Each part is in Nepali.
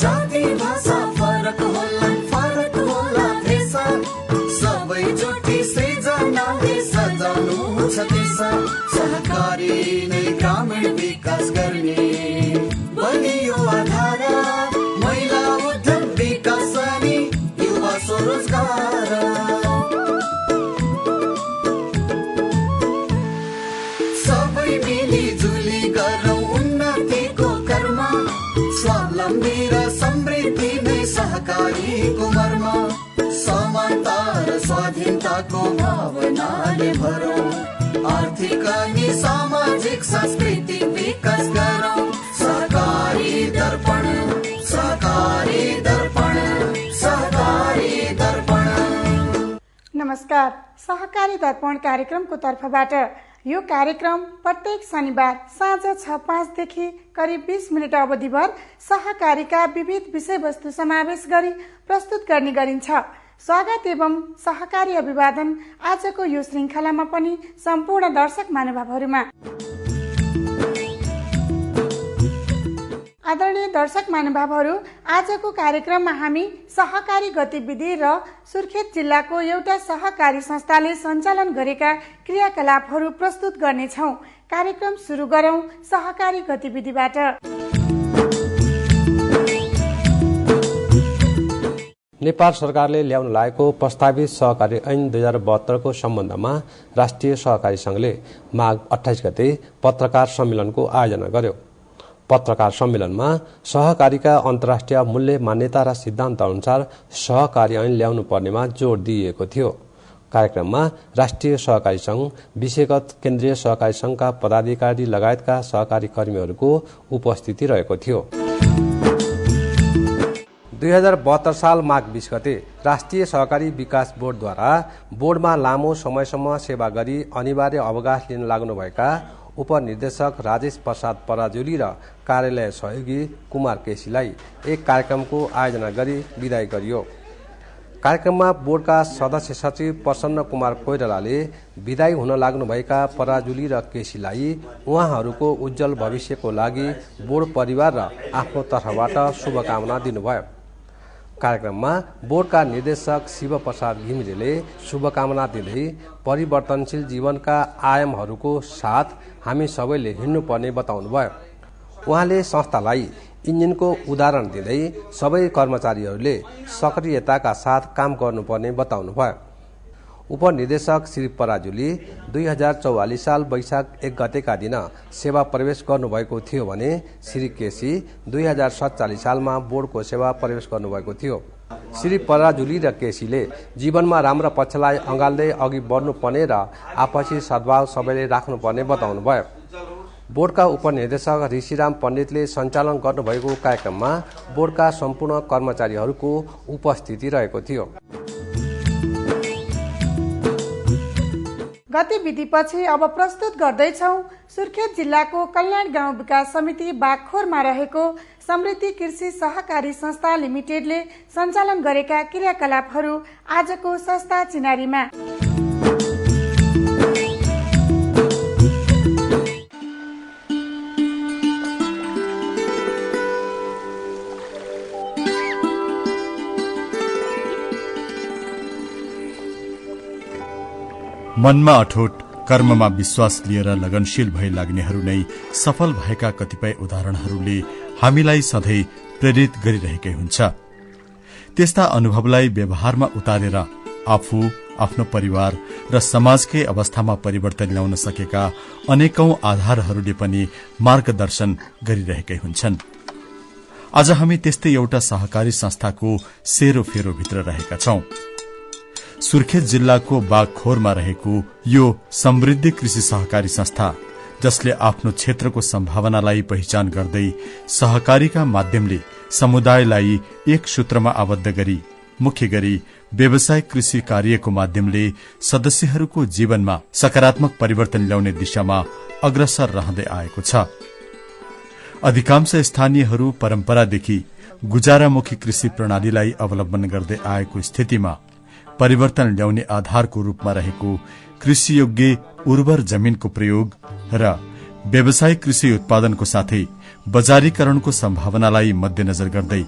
जाति भाषा फरक होला देश सबै जुटी सृजनाले सजाउनु छ देश सहकारी नै ग्रामीण विकास गर्ने बलियो आधार महिला उद्यम विकास अनि युवा स्वरोजगार सबै मिलिजुली गरौँ उन्नतिको कर्म स्वावलम्बी र समृद्धि नै सहकारीको मर्म समानता र स्वाधीनताको भावनाले भरौँ आर्थिक अनि सामाजिक सांस्कृतिक विकास गरौँ सहकारी दर्पण सहकारी दर्पण सहकारी दर्पण। नमस्कार, सहकारी दर्पण कार्यक्रमको तर्फबाट यो कार्यक्रम प्रत्येक शनिबार साँझ 6:05 देखि करिब 20 मिनट अवधिभर सहकारीका विविध विषयवस्तु समावेश गरी प्रस्तुत गर्ने गरिन्छ। स्वागत एवं सहकारी अभिवादन आजको यो श्रृङ्खलामा पनि सम्पूर्ण दर्शक महानुभावहरूमा। आदरणीय दर्शक महानुभावहरू, आजको कार्यक्रममा हामी सहकारी गतिविधि र सुर्खेत जिल्लाको एउटा सहकारी संस्थाले सञ्चालन गरेका क्रियाकलापहरू प्रस्तुत गर्नेछौँ। कार्यक्रम सुरु गरौँ सहकारी गतिविधिबाट। नेपाल सरकारले ल्याउन लागेको प्रस्तावित सहकारी ऐन 2072 को सम्बन्धमा राष्ट्रिय सहकारी संघले माघ 28 गते पत्रकार सम्मेलनको आयोजना गर्यो। पत्रकार सम्मेलनमा सहकारीका अन्तर्राष्ट्रिय मूल्य मान्यता र सिद्धान्त अनुसार सहकारी ऐन ल्याउनु पर्नेमा जोड़ दिइएको थियो। कार्यक्रममा राष्ट्रिय सहकारी संघ, विषयगत केन्द्रीय सहकारी संघका पदाधिकारी लगायतका सहकारी कर्मीहरूको उपस्थिति रहेको थियो। 2072 साल माघ 20 गते राष्ट्रिय सहकारी विकास बोर्डद्वारा बोर्डमा लामो समयसम्म सेवा गरी अनिवार्य अवकाश लिन लाग्नुभएका उपनिर्देशक राजेश प्रसाद पराजुली र कार्यालय सहयोगी कुमार केसीलाई एक कार्यक्रमको आयोजना गरी विदाई गरियो। कार्यक्रममा बोर्डका सदस्य सचिव प्रसन्न कुमार कोइरालाले विदाई हुन लाग्नुभएका पराजुली र केसीलाई उहाँहरूको उज्जवल भविष्यको लागि बोर्ड परिवार र आफ्नो तर्फबाट शुभकामना दिनुभयो। कार्यक्रममा बोर्डका निर्देशक शिव प्रसाद घिमिरेले शुभकामना दिँदै परिवर्तनशील जीवनका आयामहरूको साथ हामी सबैले हिँड्नुपर्ने बताउनुभयो। उहाँले संस्थालाई इन्जिनको उदाहरण दिँदै सबै कर्मचारीहरूले सक्रियताका साथ काम गर्नुपर्ने बताउनुभयो। उपनिर्देशक श्री पराजुली 2044 साल वैशाख 1 गतेका दिन सेवा प्रवेश गर्नुभएको थियो भने श्री केसी 2047 सालमा बोर्डको सेवा प्रवेश गर्नुभएको थियो। श्री पराजुली र केसीले जीवनमा राम्रो पक्षलाई अँगाल्दै अघि बढ्नुपर्ने र आपसी सद्भाव सबैले राख्नुपर्ने बताउनुभयो। बोर्डका उपनिर्देशक ऋषिराम पण्डितले सञ्चालन गर्नुभएको कार्यक्रममा बोर्डका सम्पूर्ण कर्मचारीहरूको उपस्थिति रहेको थियो। गतिविधिपछि अब प्रस्तुत गर्दैछौँ सुर्खेत जिल्लाको कल्याण गाउँ विकास समिति बागखोरमा रहेको समृद्धि कृषि सहकारी संस्था लिमिटेडले सञ्चालन गरेका क्रियाकलापहरू आजको संस्था चिनारीमा। मनमा अठोट, कर्ममा विश्वास लिएर लगनशील भई लाग्नेहरू नै सफल भएका कतिपय उदाहरणहरूले हामीलाई सधैँ प्रेरित गरिरहेकै हुन्छ। त्यस्ता अनुभवलाई व्यवहारमा उतारेर आफू, आफ्नो परिवार र समाजकै अवस्थामा परिवर्तन ल्याउन सकेका अनेकौं आधारहरूले पनि मार्गदर्शन गरिरहेकै हुन्छन्। आज हामी त्यस्तै एउटा सहकारी संस्थाको सेरोफेरोभित्र रहेका छौं। सुर्खेत जिल्लाको बागखोरमा रहेको यो समृद्धि कृषि सहकारी संस्था, जसले आफ्नो क्षेत्रको सम्भावनालाई पहिचान गर्दै सहकारीका माध्यमले समुदायलाई एक सूत्रमा आबद्ध गरी मुख्य गरी व्यावसायिक कृषि कार्यको माध्यमले सदस्यहरूको जीवनमा सकारात्मक परिवर्तन ल्याउने दिशामा अग्रसर रहँदै आएको छ। अधिकांश स्थानीयहरू परम्परादेखि गुजारामुखी कृषि प्रणालीलाई अवलम्बन गर्दै आएको स्थितिमा परिवर्तन ल्याउने आधारको रूपमा रहेको कृषियोग्य उर्वर जमिनको प्रयोग र व्यावसायिक कृषि उत्पादनको साथै बजारीकरणको सम्भावनालाई मध्यनजर गर्दै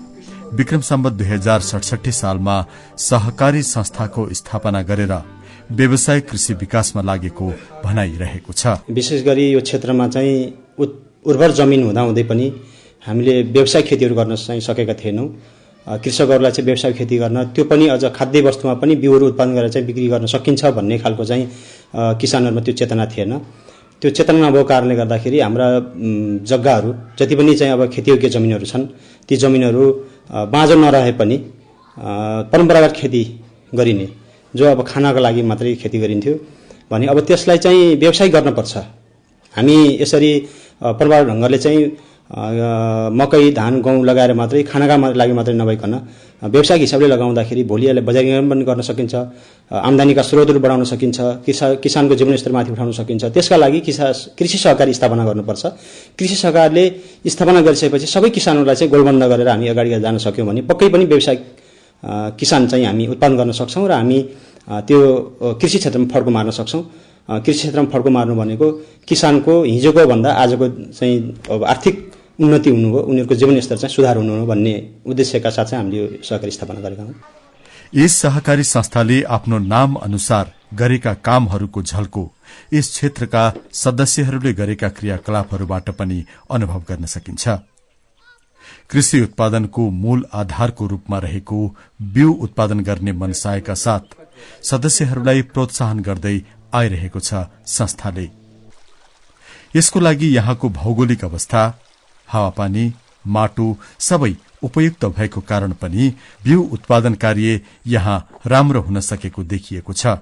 विक्रम सम्वत 2067 सालमा सहकारी संस्थाको स्थापना गरेर व्यवसायिक कृषि विकासमा लागेको भनाइरहेको छ। विशेष गरी यो क्षेत्रमा चाहिँ उर्वर जमिन हुँदाहुँदै पनि हामीले व्यवसायिक खेतीहरू गर्न चाहिँ सकेका थिएनौं। कृषकहरूलाई चाहिँ व्यवसायिक खेती गर्न, त्यो पनि अझ खाद्य वस्तुमा पनि बिउहरू उत्पादन गरेर चाहिँ बिक्री गर्न सकिन्छ भन्ने खालको चाहिँ किसानहरूमा त्यो चेतना थिएन। त्यो चेतना नभएको कारणले गर्दाखेरि हाम्रा जग्गाहरू जति पनि चाहिँ अब खेतीयोग्य जमिनहरू छन्, ती जमिनहरू बाँझो नरहे पनि परम्परागत खेती गरिने, जो अब खानाको लागि मात्रै खेती गरिन्थ्यो भने अब त्यसलाई चाहिँ व्यवसाय गर्नुपर्छ। हामी यसरी परम्परागत ढङ्गले चाहिँ मकै, धान, गहुँ लगाएर मात्रै खानाका लागि मात्रै नभइकन व्यवसायिक हिसाबले लगाउँदाखेरि भोलि यसलाई बजारीकरण पनि गर्न सकिन्छ, आम्दानीका स्रोतहरू बढाउन सकिन्छ, किसानको जीवनस्तर माथि उठाउन सकिन्छ। त्यसका लागि कृषि सहकारी स्थापना गर्नुपर्छ। कृषि सहकारले स्थापना गरिसकेपछि सबै किसानहरूलाई चाहिँ गोलबन्द गरेर हामी अगाडि जान सक्यौँ भने पक्कै पनि व्यवसायिक किसान चाहिँ हामी उत्पादन गर्न सक्छौँ र हामी त्यो कृषि क्षेत्रमा फड्को मार्न सक्छौँ। कृषि क्षेत्रमा फड्को मार्नु भनेको किसानको हिजोको भन्दा आजको चाहिँ अब आर्थिक उन्नति हुनु हो, उनीहरूको जीवनस्तर चाहिँ सुधार हुनु हो भन्ने उद्देश्यका साथ चाहिँ हामीले यो सहकारी स्थापना गरेका हौं। यस सहकारी संस्थाले आफ्नो नाम अनुसार गरेका कामहरूको झल्को यस क्षेत्रका सदस्यहरूले गरेका क्रियाकलापहरूबाट पनि अनुभव गर्न सकिन्छ। कृषि उत्पादनको मूल आधारको रूपमा रहेको बिउ उत्पादन गर्ने मनसायका साथ सदस्यहरूलाई प्रोत्साहन गर्दै आइरहेको छ संस्थाले। यसको लागि यहाँको भौगोलिक अवस्था, हावापानी, माटो सबै उपयुक्त भएको कारण पनि बिउ उत्पादन कार्य यहाँ राम्रो हुन सकेको देखिएको छ।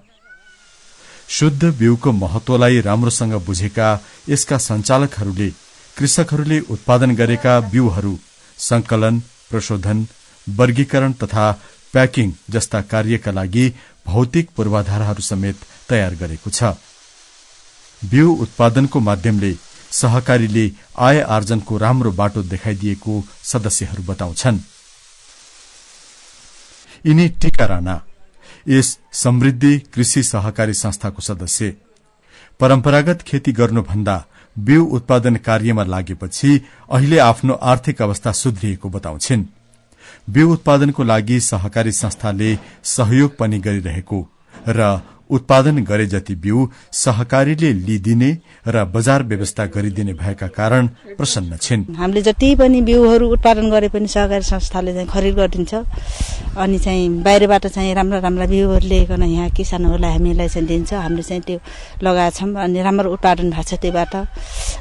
शुद्ध बिउको महत्वलाई राम्रोसँग बुझेका यसका सञ्चालकहरूले कृषकहरूले उत्पादन गरेका बिउहरू संकलन, प्रशोधन, वर्गीकरण तथा प्याकिङ जस्ता कार्यका लागि भौतिक पूर्वाधारहरू समेत तयार गरेको छ। बिउ उत्पादनको माध्यमले सहकारीले आय आर्जनको राम्रो बाटो देखाइदिएको सदस्यहरू बताउँछन्। यिनी टीका राणा, यस समृद्धि कृषि सहकारी संस्थाको सदस्य, परम्परागत खेती गर्नुभन्दा बिउ उत्पादन कार्यमा लागेपछि अहिले आफ्नो आर्थिक अवस्था सुध्रिएको बताउँछिन्। बिउ उत्पादनको लागि सहकारी संस्थाले सहयोग पनि गरिरहेको र उत्पादन गरे जति बिउ सहकारीले लिदिने र बजार व्यवस्था गरिदिने भएका कारण प्रसन्न छिन्। हामीले जति पनि बिउहरू उत्पादन गरे पनि सहकारी संस्थाले चाहिँ खरिद गरिदिन्छ। अनि चाहिँ बाहिरबाट चाहिँ राम्रा राम्रा बिउहरू ल्याइकन यहाँ किसानहरूलाई हामीलाई चाहिँ दिन्छ। हामीले चाहिँ त्यो लगाएछौँ अनि राम्रो उत्पादन भएको छ त्योबाट।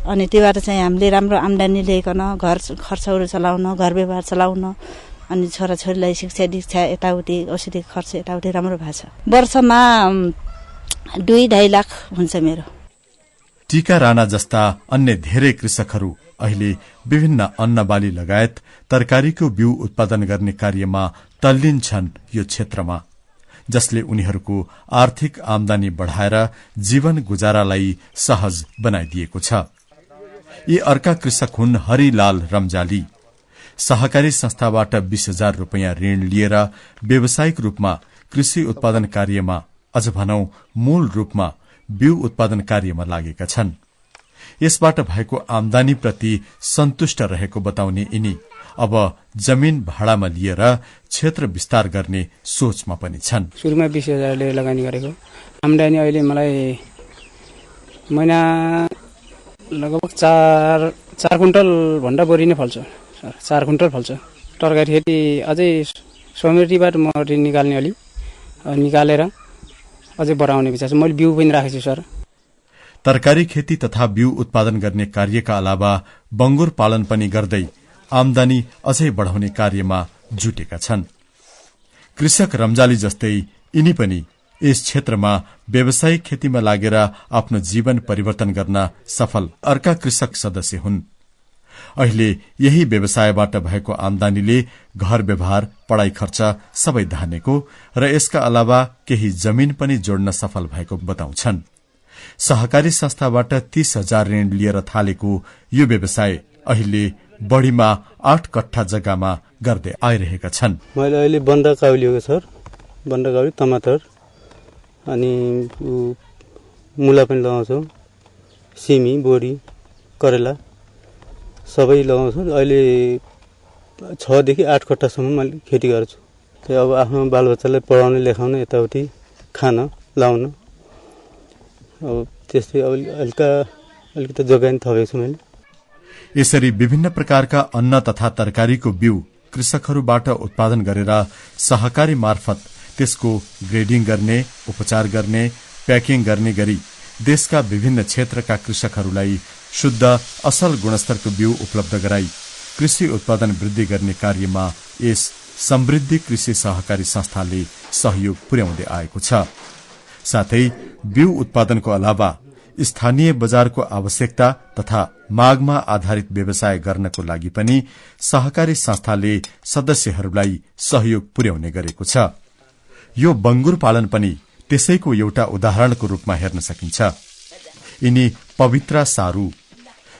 अनि त्योबाट चाहिँ हामीले राम्रो आम्दानी ल्याइकन घर खर्चहरू चलाउन, घर व्यवहार चलाउन, अनि छोराछोरीलाई शिक्षा दीक्षा यताउति औषधि खर्च यताउति राम्रो भएको छ। वर्षमा 2-2.5 लाख हुन्छ मेरो। टीका राणा जस्ता अन्य धेरै कृषकहरू अहिले विभिन्न अन्नबाली लगायत तरकारीको बिउ उत्पादन गर्ने कार्यमा तल्लीन छन् यो क्षेत्रमा, जसले उनीहरूको आर्थिक आमदानी बढ़ाएर जीवन गुजारालाई सहज बनाइदिएको छ। यी अर्का कृषक हुन् हरिलाल रम्जाली। सहकारी संस्थाबाट 20,000 रुपियाँ ऋण लिएर व्यावसायिक रूपमा कृषि उत्पादन कार्यमा, अझ भनौं मूल रूपमा बिउ उत्पादन कार्यमा लागेका छन्। यसबाट भएको आमदानीप्रति सन्तुष्ट रहेको बताउने यिनी अब जमिन भाडामा लिएर क्षेत्र विस्तार गर्ने सोचमा पनि छन्। सुरुमा 20,000 लिएर लगानी गरेको आमदानी अहिले मलाई महिना लगभग 4 कुन्टल भन्दा बढी नै फल्छ। 4 कुन्टल फल्छ। तरकारी खेती अझै समृद्धिबाट म निकाल्ने अलि निकालेर अझै बढाउने विचार छ। मैले बिउ पनि राखेको छु सर। तरकारी खेती तथा बिउ उत्पादन गर्ने कार्यका अलावा बंगुर पालन पनि गर्दै आमदानी अझै बढ़ाउने कार्यमा जुटेका छन्। कृषक रम्जाली जस्तै यिनी पनि यस क्षेत्रमा व्यावसायिक खेतीमा लागेर आफ्नो जीवन परिवर्तन गर्न सफल अर्का कृषक सदस्य हुन्। अहिले यही व्यवसायबाट भएको आमदानीले घर व्यवहार, पढ़ाई खर्च सबै धानेको र यसका अलावा केही जमिन पनि जोड्न सफल भएको बताउँछन्। सहकारी संस्थाबाट 30,000 ऋण लिएर थालेको यो व्यवसाय अहिले बढ़ीमा 8 कट्ठा जग्गामा गर्दै आइरहेका छन्। मैले अहिले बन्दाकाउली लिएको सर, बन्दाकाउली, टमाटर अनि मुला पनि लगाउँछौँ, सिमी, बोडी, करेला सबै लगाउँछौँ। अहिले 6 देखि 8 कट्टासम्म मैले खेती गर्छु। त्यो अब आफ्नो बालबच्चालाई पढाउने लेखाउने यताउति खान लाउन अब त्यस्तै अलिकति जोगानी थपेको छु मैले। यसरी विभिन्न प्रकारका अन्न तथा तरकारीको बिउ कृषकहरूबाट उत्पादन गरेर सहकारी मार्फत त्यसको ग्रेडिङ गर्ने, उपचार गर्ने, प्याकिङ गर्ने गरी देशका विभिन्न क्षेत्रका कृषकहरूलाई शुद्ध असल गुणस्तरको बिउ उपलब्ध गराई कृषि उत्पादन वृद्धि गर्ने कार्यमा यस समृद्धि कृषि सहकारी संस्थाले सहयोग पुर्याउँदै आएको छ। साथै बिउ उत्पादनको अलावा स्थानीय बजारको आवश्यकता तथा मागमा आधारित व्यवसाय गर्नको लागि पनि सहकारी संस्थाले सदस्यहरूलाई सहयोग पुर्याउने गरेको छ। यो बंगुर पालन पनि त्यसैको एउटा उदाहरणको रूपमा हेर्न सकिन्छ। यिनी पवित्रा सारू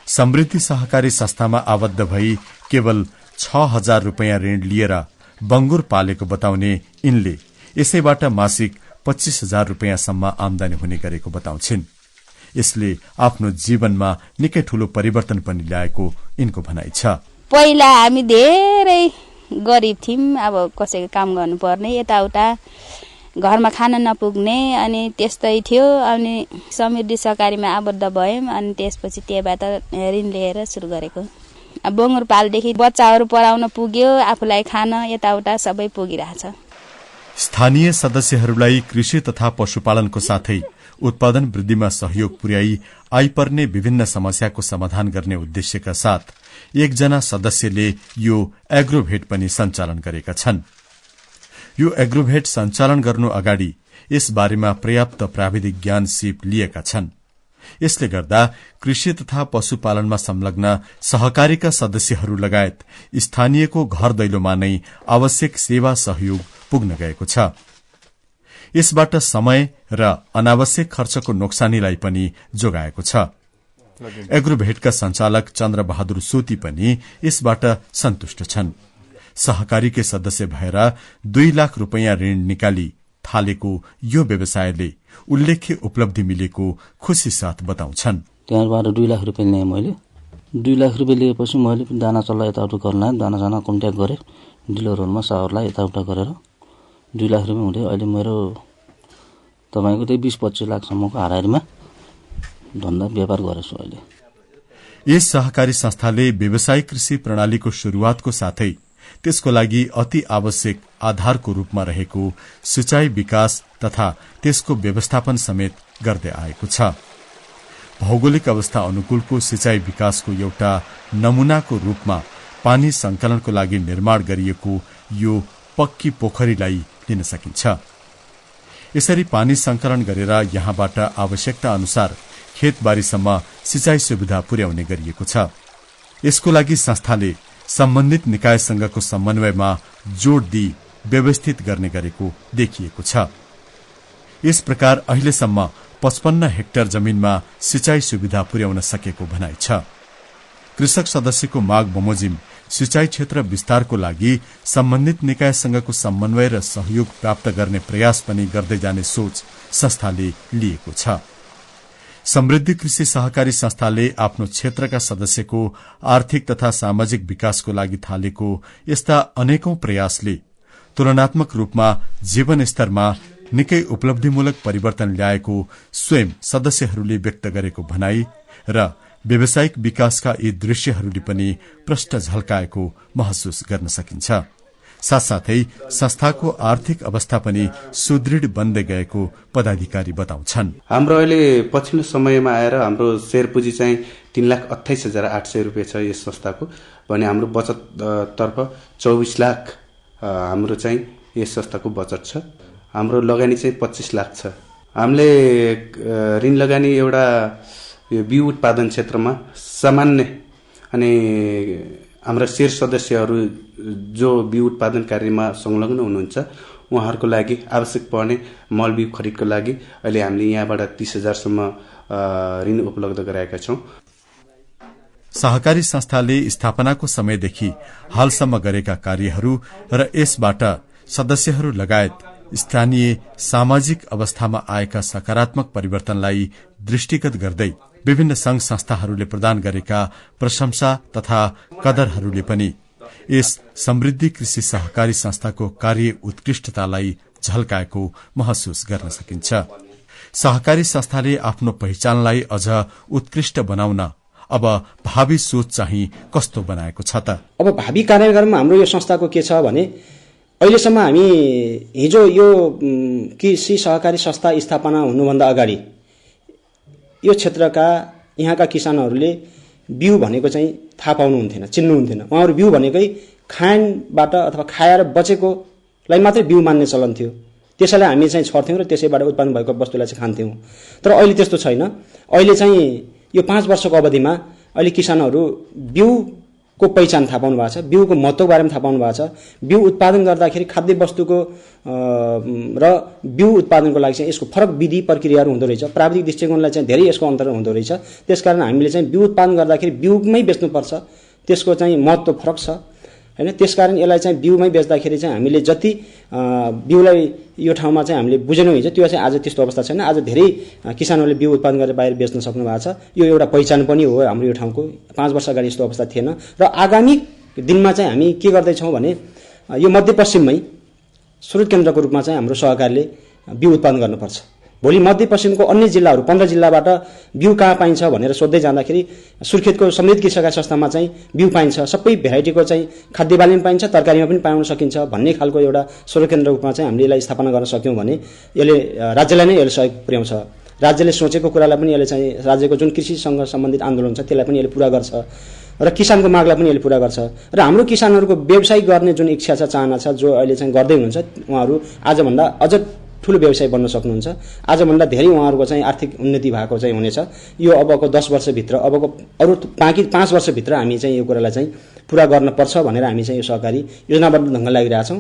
समृद्धि सहकारी संस्थामा आबद्ध भई केवल 6,000 रुपियाँ ऋण लिएर बंगुर पालेको बताउने यिनले यसैबाट मासिक 25,000 रुपियाँसम्म आमदानी हुने गरेको बताउँछिन्। यसले आफ्नो जीवनमा निकै ठूलो परिवर्तन पनि ल्याएको यिनको भनाइ छ। पहिला हामी धेरै गरिब थियौं, अब कसैको काम गर्नुपर्ने, यताउता घरमा खान नपुग्ने, अनि त्यस्तै थियो। अनि समृद्धि सहकारीमा आबद्ध भयौं, अनि त्यसपछि त्यहीबाट ऋण लिएर सुरु गरेको। बंगुर पालदेखि बच्चाहरू पढाउन पुग्यो, आफूलाई खान यताउता सबै पुगिरहेछ। स्थानीय सदस्यहरूलाई कृषि तथा पशुपालनको साथै उत्पादन वृद्धिमा सहयोग पुर्याई आइपर्ने विभिन्न समस्याको समाधान गर्ने उद्देश्यका साथ एकजना सदस्यले यो एग्रोभेट पनि सञ्चालन गरेका छन्। यो एग्रोभेट सञ्चालन गर्नु अगाडि यस बारेमा पर्याप्त प्राविधिक ज्ञान सिप लिएका छन्। यसले गर्दा कृषि तथा पशुपालनमा संलग्न सहकारीका सदस्यहरू लगायत स्थानीयको घर दैलोमा नै आवश्यक सेवा सहयोग पुग्न गएको छ। यसबाट समय र अनावश्यक खर्चको नोक्सानीलाई पनि जोगाएको छ। एग्रोभेटका संचालक चन्द्र बहादुर सोती पनि यसबाट सन्तुष्ट छन्। सहकारीकै सदस्य भएर 2 लाख रुपियाँ ऋण निकाली थालेको यो व्यवसायले उल्लेख्य उपलब्धि मिलेको खुशी साथ बताउँछन्। त्यहाँबाट 2 लाख रुपियाँ लिएँ मैले। 2 लाख रुपियाँ लिएपछि मैले दाना चल्ला यताउता गर्न दाना कन्ट्याक्ट गरेँ डिलरहरूमा, साहरलाई यताउता गरेर 2 लाख रुपियाँ हुँदै अहिले मेरो तपाईको त्यही 20-25 लाखसम्मको हाराहारीमा धन्दा व्यापार गरेछु अहिले। यस सहकारी संस्थाले व्यावसायिक कृषि प्रणालीको शुरूआतको साथै त्यसको लागि अति आवश्यक आधारको रूपमा रहेको सिंचाई विकास तथा त्यसको व्यवस्थापन समेत गर्दै आएको छ। भौगोलिक अवस्था अनुकूलको सिंचाई विकासको एउटा नमूनाको रूपमा पानी संकलनको लागि निर्माण गरिएको यो पक्की पोखरीलाई लिन सकिन्छ। यसरी पानी संकलन गरेर यहाँबाट आवश्यकता अनुसार खेतबारीसम्म सिंचाई सुविधा पुर्याउने गरिएको छ। यसको लागि संस्थाले सम्बन्धित निकायसँगको समन्वयमा जोड़ दिई व्यवस्थित गर्ने गरेको देखिएको छ। यस प्रकार अहिलेसम्म 55 हेक्टर जमीनमा सिंचाई सुविधा पुर्याउन सकेको भनाइ छ। कृषक सदस्यको माग बमोजिम सिंचाई क्षेत्र विस्तारको लागि सम्बन्धित निकायसँगको समन्वय र सहयोग प्राप्त गर्ने प्रयास पनि गर्दै जाने सोच संस्थाले लिएको छ। समृद्धि कृषि सहकारी संस्थाले आफ्नो क्षेत्रका सदस्यको आर्थिक तथा सामाजिक विकासको लागि थालेको यस्ता अनेकौं प्रयासले तुलनात्मक रूपमा जीवन स्तरमा निकै उपलब्धिमूलक परिवर्तन ल्याएको स्वयं सदस्यहरूले व्यक्त गरेको भनाई र व्यावसायिक विकासका यी दृश्यहरूले पनि प्रष्ट झल्काएको महसुस गर्न सकिन्छ। साथसाथै संस्थाको आर्थिक अवस्था पनि सुदृढ बन्दै गएको पदाधिकारी बताउँछन्। हाम्रो अहिले पछिल्लो समयमा आएर हाम्रो शेयर पुँजी चाहिँ 3,28,800 रुपियाँ छ यस संस्थाको भने हाम्रो बचत तर्फ 24 लाख हाम्रो चाहिँ यस संस्थाको बचत छ। हाम्रो लगानी चाहिँ 25 लाख छ। हामीले ऋण लगानी एउटा यो बिउ उत्पादन क्षेत्रमा सामान्य अनि हाम्रा शेयर सदस्यहरू जो बिउ उत्पादन कार्यमा संलग्न हुनुहुन्छ उहाँहरूको लागि आवश्यक पर्ने मल बिउ खरिदको लागि अहिले हामीले यहाँबाट 30,000 सम्म ऋण उपलब्ध गराएका छौं। सहकारी संस्थाले स्थापनाको समयदेखि हालसम्म गरेका कार्यहरू र यसबाट सदस्यहरू लगायत स्थानीय सामाजिक अवस्थामा आएका सकारात्मक परिवर्तनलाई दृष्टिगत गर्दै विभिन्न संघ संस्थाहरूले प्रदान गरेका प्रशंसा तथा कदरहरूले पनि यस समृद्धि कृषि सहकारी संस्थाको कार्य उत्कृष्टतालाई झल्काएको महसुस गर्न सकिन्छ। सहकारी संस्थाले आफ्नो पहिचानलाई अझ उत्कृष्ट बनाउन अब भावी सोच चाहिँ कस्तो बनाएको छ त? अब भावी कार्यान्वयनमा हाम्रो यो संस्थाको के छ भने अहिलेसम्म हामी हिजो यो कृषि सहकारी संस्था स्थापना हुनुभन्दा अगाडि यो क्षेत्रका यहाँका किसानहरूले बिउ भनेको चाहिँ थाहा पाउनुहुन्थेन, चिन्नुहुन्थेन। उहाँहरू बिउ भनेकै खानबाट अथवा खाएर बचेकोलाई मात्रै बिउ मान्ने चलन थियो। त्यसैलाई हामी चाहिँ छर्थ्यौँ र त्यसैबाट उत्पादन भएको वस्तुलाई चाहिँ खान्थ्यौँ। तर अहिले त्यस्तो छैन। अहिले चाहिँ यो 5 वर्षको अवधिमा अहिले किसानहरू बिउको पहिचान थाहा पाउनु भएको छ, बिउको महत्त्वको बारेमा थाहा पाउनु भएको छ। बिउ उत्पादन गर्दाखेरि खाद्य वस्तुको र बिउ उत्पादनको लागि चाहिँ यसको फरक विधि प्रक्रियाहरू हुँदो रहेछ। प्राविधिक दृष्टिकोणलाई चाहिँ धेरै यसको अन्तर हुँदो रहेछ। त्यसकारण हामीले चाहिँ बिउ उत्पादन गर्दाखेरि बिउमै बेच्नुपर्छ, त्यसको चाहिँ महत्त्व फरक छ हैन। त्यसकारण यसलाई चाहिँ बिउमै बेच्दाखेरि चाहिँ हामीले जति बिउलाई यो ठाउँमा चाहिँ हामीले बुझेनौँ हिजो, त्यो चाहिँ आज त्यस्तो अवस्था छैन। आज धेरै किसानहरूले बिउ उत्पादन गरेर बाहिर बेच्न सक्नु भएको छ। यो एउटा पहिचान पनि हो हाम्रो यो ठाउँको। 5 वर्ष अगाडि यस्तो अवस्था थिएन र आगामी दिनमा चाहिँ हामी के गर्दैछौँ भने यो मध्यपश्चिममै स्रोत केन्द्रको रूपमा चाहिँ हाम्रो सहकारीले बिउ उत्पादन गर्नुपर्छ। भोलि मध्यपश्चिमको अन्य जिल्लाहरू 15 जिल्लाबाट बिउ कहाँ पाइन्छ भनेर सोध्दै जाँदाखेरि सुर्खेतको समृद्ध कृषि सहकारी संस्थामा चाहिँ बिउ पाइन्छ, सबै भेराइटीको चाहिँ खाद्य बालीमा पाइन्छ, तरकारीमा पनि पाउन सकिन्छ भन्ने खालको एउटा स्रोत केन्द्रको रूपमा चाहिँ हामीले यसलाई स्थापना गर्न सक्यौँ भने यसले राज्यलाई नै यसले सहयोग पुर्याउँछ। राज्यले सोचेको कुरालाई पनि यसले चाहिँ राज्यको जुन कृषिसँग सम्बन्धित आन्दोलन छ त्यसलाई पनि यसले पूरा गर्छ र किसानको मागलाई पनि यसले पूरा गर्छ। र हाम्रो किसानहरूको व्यवसाय गर्ने जुन इच्छा छ, चाहना छ, जो अहिले चाहिँ गर्दै हुनुहुन्छ, उहाँहरू आजभन्दा अझ ठुलो व्यवसाय बन्न सक्नुहुन्छ। आजभन्दा धेरै उहाँहरूको चाहिँ आर्थिक उन्नति भएको चाहिँ हुनेछ। यो अबको 10 वर्षभित्र, अबको अरू बाँकी 5 वर्षभित्र हामी चाहिँ यो कुरालाई चाहिँ पूरा गर्नुपर्छ भनेर हामी चाहिँ यो सहकारी योजनाबद्ध ढङ्गले लागिरहेछौँ।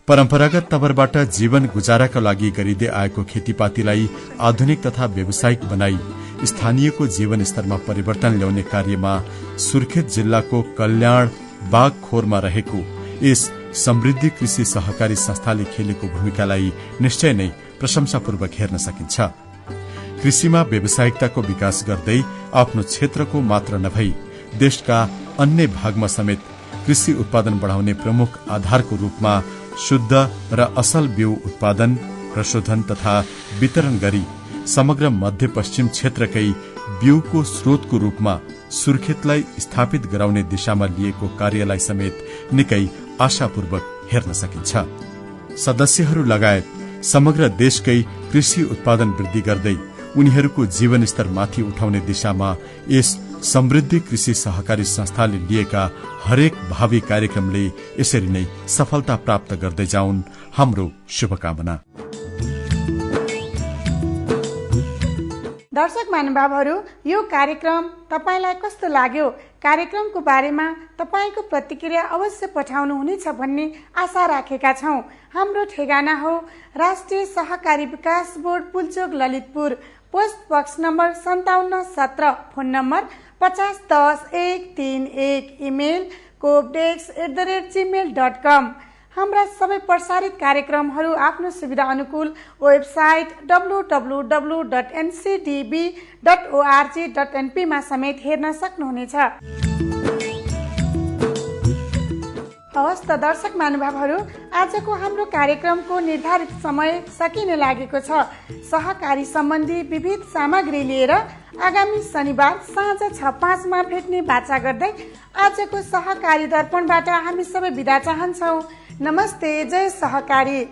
परम्परागत तवरबाट जीवन गुजाराका लागि गरिँदै आएको खेतीपातीलाई आधुनिक तथा व्यावसायिक बनाई स्थानीयको जीवन स्तरमा परिवर्तन ल्याउने कार्यमा सुर्खेत जिल्लाको कल्याण बागखोरमा रहेको यस समृद्धि कृषि सहकारी संस्थाले खेलेको भूमिकालाई निश्चय नै प्रशंसापूर्वक हेर्न सकिन्छ। कृषिमा व्यावसायिकताको विकास गर्दै आफ्नो क्षेत्रको मात्र नभई देशका अन्य भागमा समेत कृषि उत्पादन बढ़ाउने प्रमुख आधारको रूपमा शुद्ध र असल बिउ उत्पादन, प्रशोधन तथा वितरण गरी समग्र मध्यपश्चिम क्षेत्रकै बिउको स्रोतको रूपमा सुर्खेतलाई स्थापित गराउने दिशामा लिएको कार्यलाई समेत निकै आशापूर्वक हेर्न सकिन्छ। सदस्यहरू लगायत समग्र देशकै कृषि उत्पादन वृद्धि गर्दै उनीहरूको जीवनस्तर माथि उठाउने दिशामा यस समृद्धि कृषि सहकारी संस्थाले लिएका हरेक भावी कार्यक्रमले यसरी नै सफलता प्राप्त गर्दै जाउन् हाम्रो शुभकामना। दर्शक महानुभावहरू, यो कार्यक्रम तपाईलाई कस्तो लाग्यो? कार्यक्रमको बारेमा तपाईको प्रतिक्रिया अवश्य पठाउनुहुनेछ भन्ने आशा राखेका छौं। हाम्रो ठेगाना हो राष्ट्रिय सहकारी विकास board Pulchowk Lalitpur, post box number 5717, phone number 5010-131, email coopdex@gmail.com। हाम्रा सबै प्रसारित कार्यक्रमहरू आफ्नो सुविधा अनुकूल वेबसाइट www.ncdb.org.np मा समेत हेर्न सक्नुहुनेछ। हवस् त दर्शक महानुभावहरू, आजको हाम्रो कार्यक्रमको निर्धारित समय सकिन लागेको छ। सहकारी सम्बन्धी विविध सामग्री लिएर आगामी शनिबार साँझ 6:05 मा भेट्ने बाचा गर्दै आजको सहकारी दर्पणबाट हामी सबै बिदा चाहन्छौं। नमस्ते, जय सहकारी।